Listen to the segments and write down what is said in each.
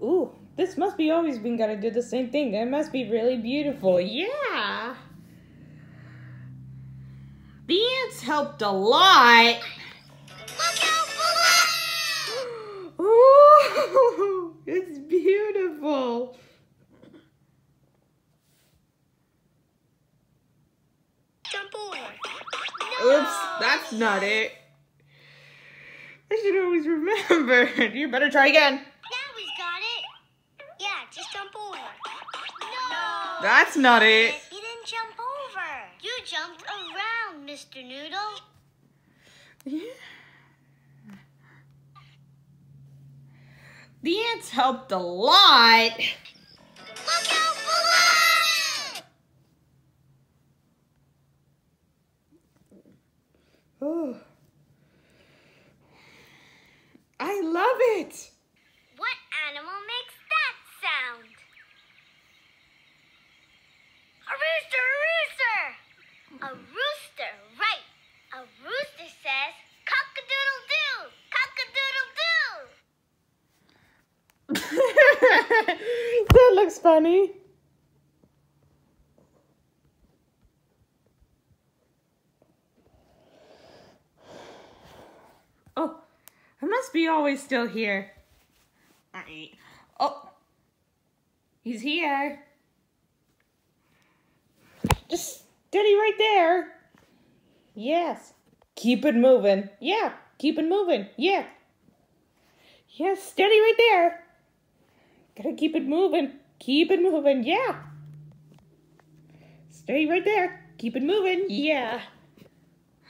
Ooh, this must be always been gonna do the same thing. It must be really beautiful. Yeah. The ants helped a lot. Look out below! Ooh, it's beautiful. Jump over. Oops, that's not it. I should always remember. You better try again. Now he's got it. Yeah, just jump over. No. That's not it. You didn't jump over. You jumped around, Mr. Noodle. Yeah. The ants helped a lot. Look out below! Oh. I love it. What animal makes that sound? A rooster, a rooster! A rooster, right. A rooster says, cock-a-doodle-doo, cock-a-doodle-doo. That looks funny. Oh, I must be always still here. Oh, he's here. Just steady right there. Yes. Keep it moving. Yeah, keep it moving. Yeah. Yes, steady right there. Gotta keep it moving. Keep it moving. Yeah. Stay right there. Keep it moving. Yeah.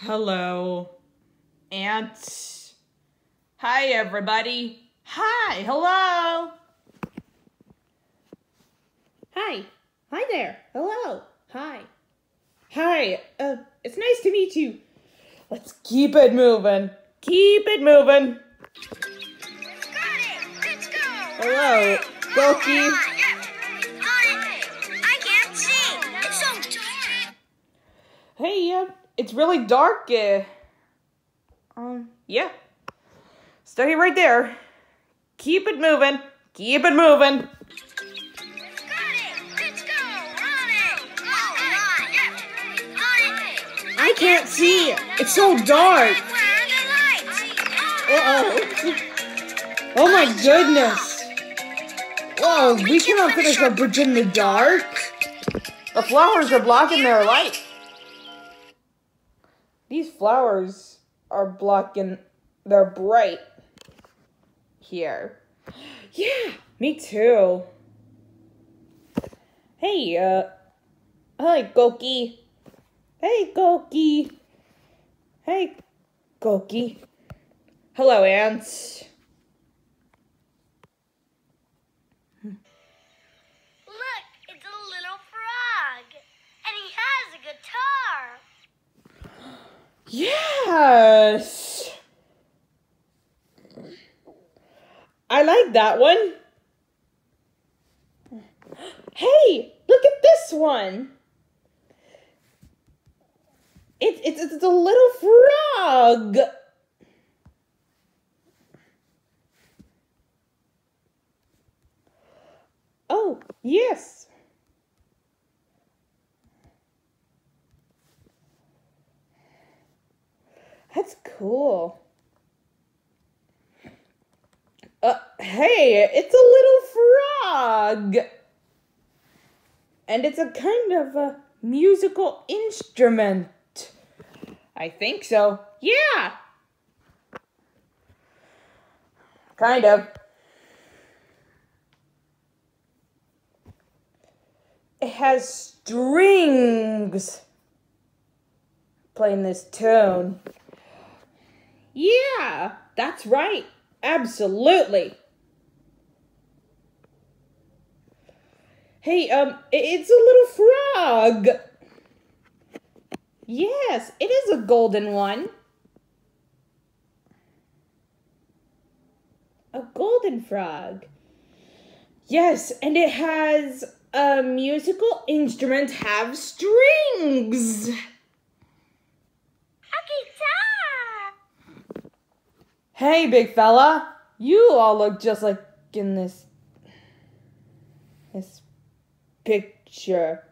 Hello, ants. Hi, everybody. Hi. Hello. Hi. Hi there. Hello. Hi. Hi. It's nice to meet you. Let's keep it moving. Keep it moving. Got it! Let's go! Hello, Goki. I can't see! It's so dark! Hey, it's really dark. Yeah. Stay right there. Keep it moving. Keep it moving. Got it! Let's go! On it! On it! I can't see. It's so dark. Where are the lights? Uh-oh. Oh my goodness. Whoa, we cannot finish our bridge in the dark. The flowers are blocking their light. These flowers are blocking, they're bright here. Yeah, me too. Hey, hi, Goki. Hey, Goki. Hey, Goki. Hello, ants. Look, it's a little frog. And he has a guitar. Yes. I like that one. Hey, look at this one. It's a little frog. Oh, yes. That's cool. Hey, it's a little frog. And it's a kind of a musical instrument. I think so. Yeah. Kind of. It has strings playing this tune. Yeah, that's right. Absolutely. Hey, it's a little frog. Yes, it is a golden one. A golden frog. Yes, and it has a musical instrument have strings. A guitar. Hey, big fella. You all look just like in this this picture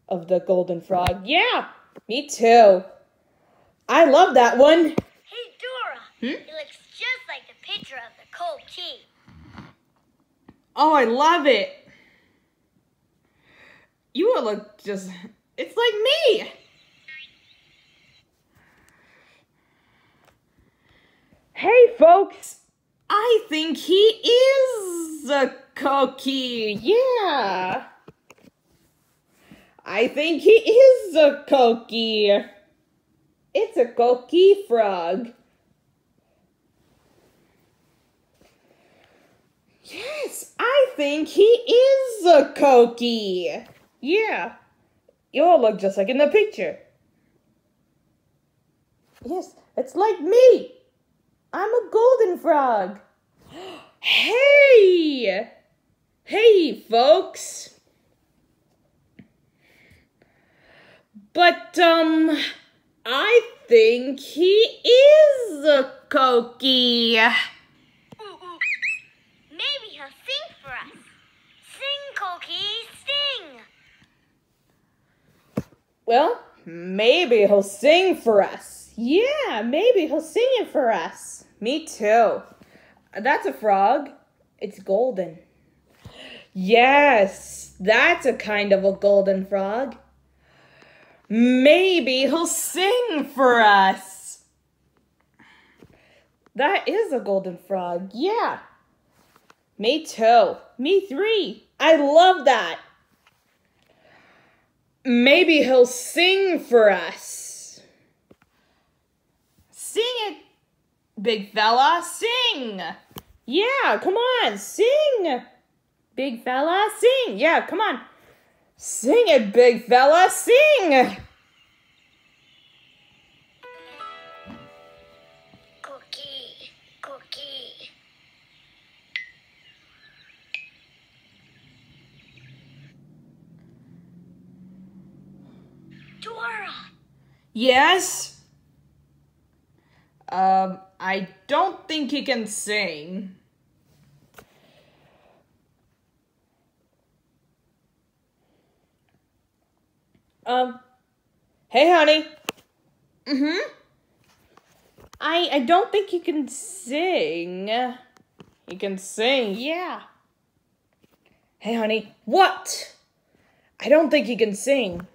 of the golden frog. Yeah, me too. I love that one. Hey, Dora. It looks just like the picture of the cold key. Oh, I love it. You will look just... It's like me. Hey, folks. I think he is a cookie. Yeah. I think he is a cookie. It's a cookie frog. Yes, I think he is a cookie. Yeah. You all look just like in the picture. Yes, it's like me. I'm a golden frog. Hey! Hey, folks. But, I think he is a cookie. Maybe he'll sing for us. Sing, Cookie, sing. Well, maybe he'll sing for us. Yeah, maybe he'll sing it for us. Me too. That's a frog. It's golden. Yes, that's a kind of a golden frog. Maybe he'll sing for us. That is a golden frog. Yeah. Me too. Me three. I love that. Maybe he'll sing for us. Sing it, big fella. Sing. Yeah, come on. Sing. Big fella, sing. Yeah, come on. Sing it, big fella. Sing. Cookie, Cookie. Dora. Yes? I don't think he can sing. Hey, honey. I don't think he can sing. He can sing, yeah. Hey, honey. What? I don't think he can sing.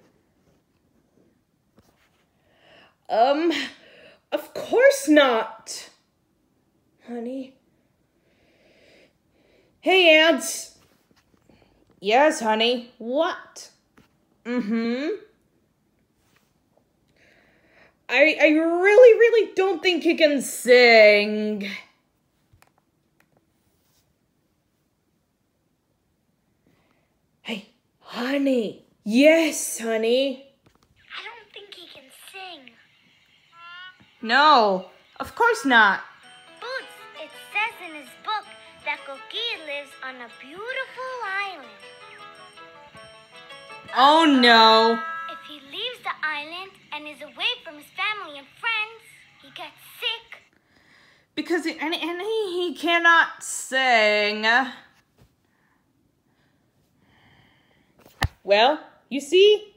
Of course not. Honey. Hey, ants. Yes, honey. What? I really don't think he can sing. Hey, honey. Yes, honey. I don't think he can sing. No, of course not. Boots, it says in his book that Cookie lives on a beautiful island. Oh, no. If he leaves the island and is away from his family and friends, he gets sick. Because he cannot sing. Well, you see,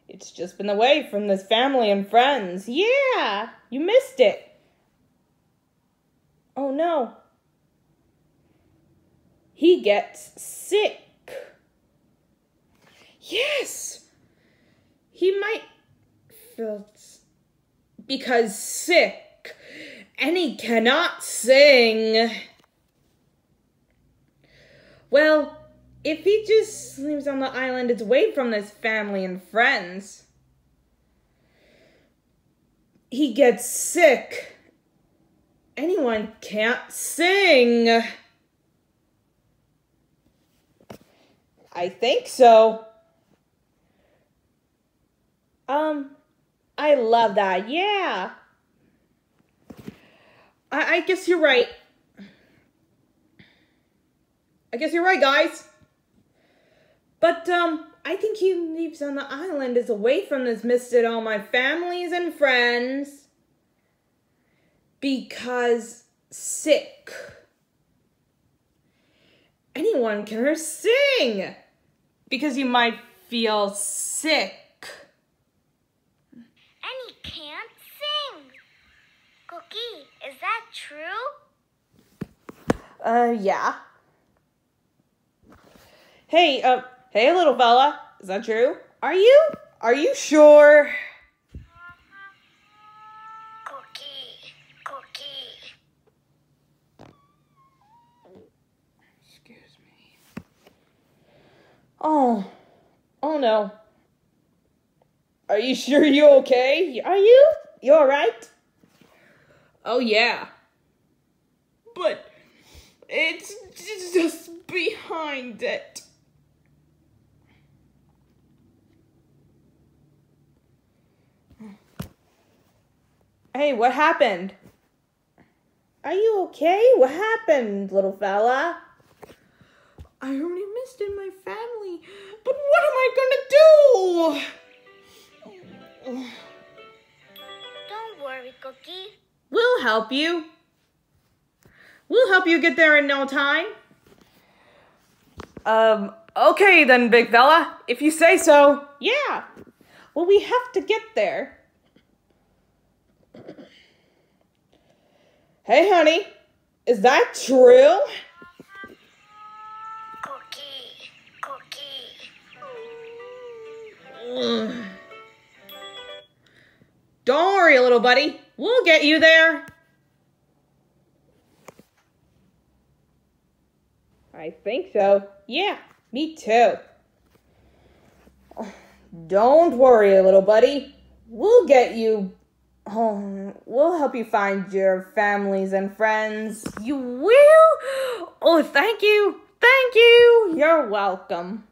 it's just been away from his family and friends. Yeah, you missed it. Oh no. He gets sick. Yes. He might feel because sick and he cannot sing. Well, if he just lives on the island, it's away from his family and friends. He gets sick. Anyone can't sing. I think so. I love that. Yeah. I guess you're right. I guess you're right, guys. But, I think he lives on the island is away from this misted all my families and friends. Because sick. Anyone can sing. because you might feel sick. And he can't sing. Cookie, is that true? Yeah. Hey, little fella, is that true? Are you sure? Cookie. Excuse me. Oh no. Are you sure you're okay? Are you? You alright? Oh yeah. But it's just behind it. Hey, what happened? Are you okay? What happened, little fella? I only missed in my family, but what am I gonna do? Don't worry, Cookie. We'll help you. We'll help you get there in no time. Okay then, big fella, if you say so. Yeah. Well, we have to get there. Hey, honey, is that true? Cookie. Don't worry, little buddy. We'll get you there. I think so. Yeah, me too. Don't worry, little buddy. We'll get you home. We'll help you find your families and friends. You will? Oh, thank you. Thank you. You're welcome.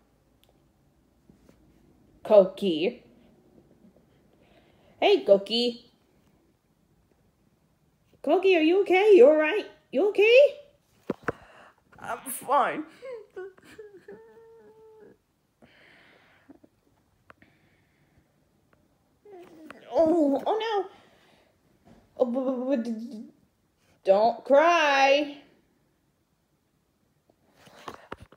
Cookie. Hey, Cookie. Cookie, are you okay? You alright? You okay? I'm fine. Oh no. Oh, don't cry.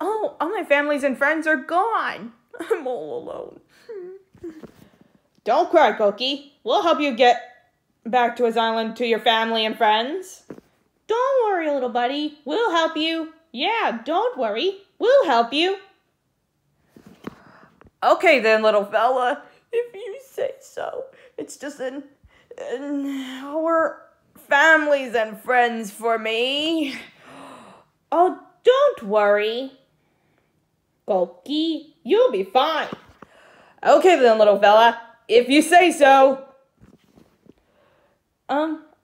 Oh, all my families and friends are gone. I'm all alone. Don't cry, Cookie. We'll help you get back to his island to your family and friends. Don't worry, little buddy. We'll help you. Yeah, don't worry. We'll help you. Okay then, little fella. If you say so. It's just in our families and friends for me. Oh, don't worry. Cookie, you'll be fine. Okay then, little fella. If you say so.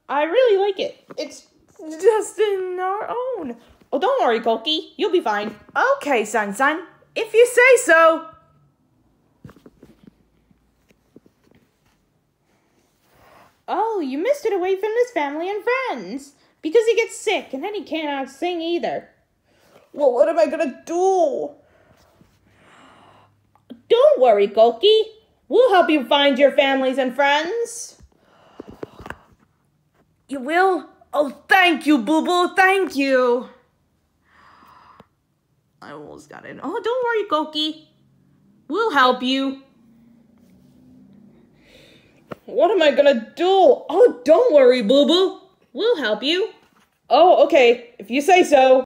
I really like it. It's just in our own. Oh, don't worry, Cookie. You'll be fine. Okay, son. If you say so. Oh, you missed it away from his family and friends. Because he gets sick and then he cannot sing either. Well, what am I gonna do? Don't worry, Cookie. We'll help you find your families and friends. You will? Oh, thank you, Boo-Boo. Thank you. I almost got it. Oh, don't worry, Cookie. We'll help you. What am I gonna do? Oh, don't worry, Boo-Boo. We'll help you. Oh, okay. If you say so.